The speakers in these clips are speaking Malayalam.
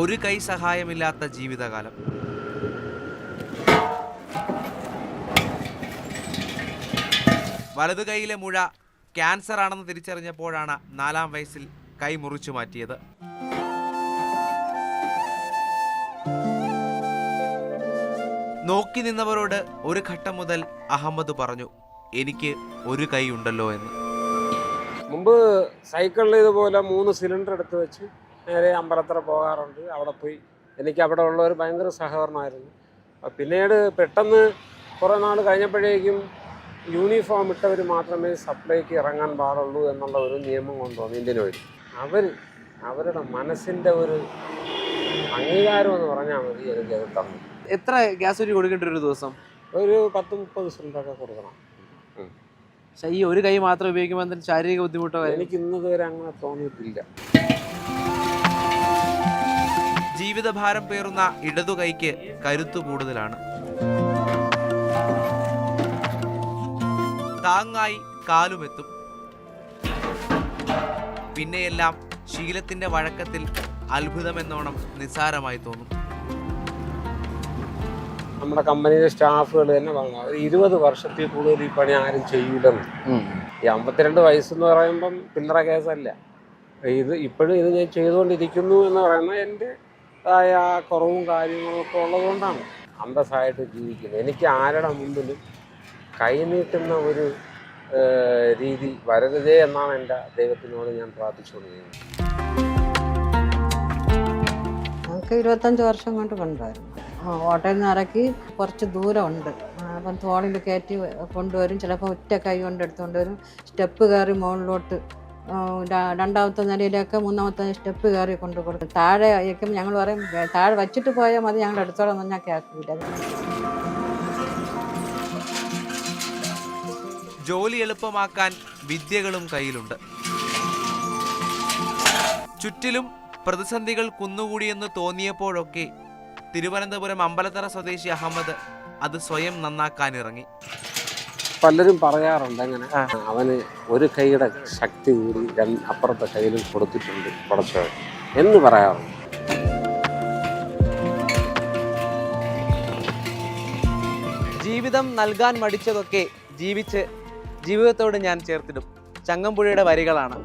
ഒരു കൈ സഹായമില്ലാത്ത ജീവിതകാലം. വലതു കൈയിലെ മുഴ ക്യാൻസർ ആണെന്ന് തിരിച്ചറിഞ്ഞപ്പോഴാണ് 4-ാം വയസ്സിൽ കൈ മുറിച്ചു മാറ്റിയത്. നോക്കി നിന്നവരോട് ഒരു ഘട്ടം മുതൽ അഹമ്മദ് പറഞ്ഞു, എനിക്ക് ഒരു കൈ ഉണ്ടല്ലോ എന്ന്. മുമ്പ് സൈക്കിളിൽ ഇതുപോലെ 3 സിലിണ്ടർ എടുത്ത് വെച്ച് നേരെ അമ്പലത്തറ പോകാറുണ്ട്. അവിടെ പോയി എനിക്ക് അവിടെ ഉള്ളവർ ഭയങ്കര സഹകരണമായിരുന്നു. പിന്നീട് പെട്ടെന്ന് കുറേ നാൾ കഴിഞ്ഞപ്പോഴേക്കും യൂണിഫോം ഇട്ടവർ മാത്രമേ സപ്ലൈക്ക് ഇറങ്ങാൻ പാടുള്ളൂ എന്നുള്ള ഒരു നിയമം കൊണ്ടുവന്നു ഇന്ത്യൻ ഓയിൽ. അവരുടെ മനസ്സിൻ്റെ ഒരു അംഗീകാരം എന്ന് പറഞ്ഞാൽ മതി എനിക്കത് തന്നു. എത്ര ഗ്യാസ് ഊരി കൊടുക്കേണ്ട ഒരു ദിവസം? ഒരു 10-30 സിലിണ്ടറൊക്കെ കൊടുക്കണം. പക്ഷേ ഈ ഒരു കൈ മാത്രം ഉപയോഗിക്കുമ്പോൾ എന്തെങ്കിലും ശാരീരിക ബുദ്ധിമുട്ടോ? എനിക്ക് ഇന്നതുവരെ അങ്ങനെ തോന്നിയിട്ടില്ല. ജീവിതഭാരം പേറുന്ന ഇടതു കൈക്ക് കരുത്തു കൂടുതലാണ്. താങ്ങായി കാലുമെത്തും. പിന്നെയെല്ലാം ശീലത്തിന്റെ വഴക്കത്തിൽ അത്ഭുതമെന്നോണം നിസ്സാരമായി തോന്നും. നമ്മുടെ കമ്പനിയിലെ സ്റ്റാഫുകൾ തന്നെ പറഞ്ഞു, 20 വർഷത്തിൽ കൂടുതൽ ഈ പണി ആരും ചെയ്യില്ലെന്ന്. ഈ 52 വയസ്സെന്ന് പറയുമ്പം പില്ലറ കേസല്ല. ഇപ്പോഴും ഇത് ഞാൻ ചെയ്തുകൊണ്ടിരിക്കുന്നു എന്ന് പറയുന്നത് എൻ്റെതായ കുറവും കാര്യങ്ങളും ഒക്കെ ഉള്ളതുകൊണ്ടാണ് അന്തസ്സായിട്ട് ജീവിക്കുന്നത്. എനിക്ക് ആരുടെ മുമ്പിലും കൈനീട്ടുന്ന ഒരു രീതി വരരുതേ എന്നാണ് എൻ്റെ ദൈവത്തിനോട് ഞാൻ പ്രാർത്ഥിച്ചുകൊണ്ടിരിക്കുന്നത്. നമുക്ക് 25 വർഷം കൊണ്ട് കൊണ്ടുവരും. ഓട്ടോയിൽ നിന്ന് ഇറക്കി കുറച്ച് ദൂരമുണ്ട്. അപ്പം തോളിൽ കയറ്റി കൊണ്ടുവരും. ചിലപ്പോൾ ഒറ്റ കൈ കൊണ്ട് എടുത്തുകൊണ്ട് വരും. സ്റ്റെപ്പ് കയറി മുകളിലോട്ട് 2ാമത്തെ നിലയിലേക്ക് 3ാമത്തെ സ്റ്റെപ്പ് കയറി കൊണ്ട് കൊടുക്കും. താഴെ വയ്ക്കും. ഞങ്ങൾ പറയും താഴെ വച്ചിട്ട് പോയാൽ മതി, ഞങ്ങൾ എടുത്തോളം എന്ന് ഞാൻ കേൾക്കില്ല. ജോലി എളുപ്പമാക്കാൻ വിദ്യകളും കയ്യിലുണ്ട്. ചുറ്റിലും പ്രതിസന്ധികൾ കുന്നുകൂടിയെന്ന് തോന്നിയപ്പോഴൊക്കെ തിരുവനന്തപുരം അമ്പലത്തറ സ്വദേശി അഹമ്മദ് അത് സ്വയം നന്നാക്കാനിറങ്ങി. പലരും പറയാറുണ്ട് അങ്ങനെ അവന് ഒരു കൈയുടെ ശക്തി കൂടി അപ്പുറത്തെ കയ്യിലും കൊടുത്തിട്ടുണ്ട് പടച്ചവൻ എന്ന് പറയാറുണ്ട്. ജീവിതം നൽകാൻ മടിച്ചതൊക്കെ ജീവിച്ച് ജീവിതത്തോട് ഞാൻ ചേർത്തിടും. ചങ്ങമ്പുഴയുടെ വരികളാണ്.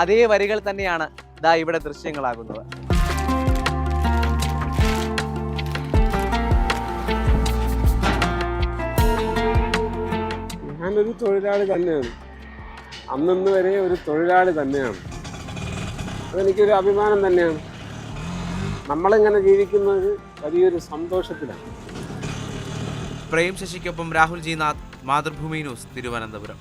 അതേ വരികൾ തന്നെയാണ് ദാ ഇവിടെ ദൃശ്യങ്ങളാകുന്നത്. ഞാനൊരു തൊഴിലാളി തന്നെയാണ്. അന്നു വരെ ഒരു തൊഴിലാളി തന്നെയാണ്. അതെനിക്കൊരു അഭിമാനം തന്നെയാണ്. നമ്മളിങ്ങനെ ജീവിക്കുന്നത് വലിയൊരു സന്തോഷത്തിലാണ്. പ്രേം ശശിക്കൊപ്പം രാഹുൽ ജി നാഥ്, മാതൃഭൂമി ന്യൂസ്, തിരുവനന്തപുരം.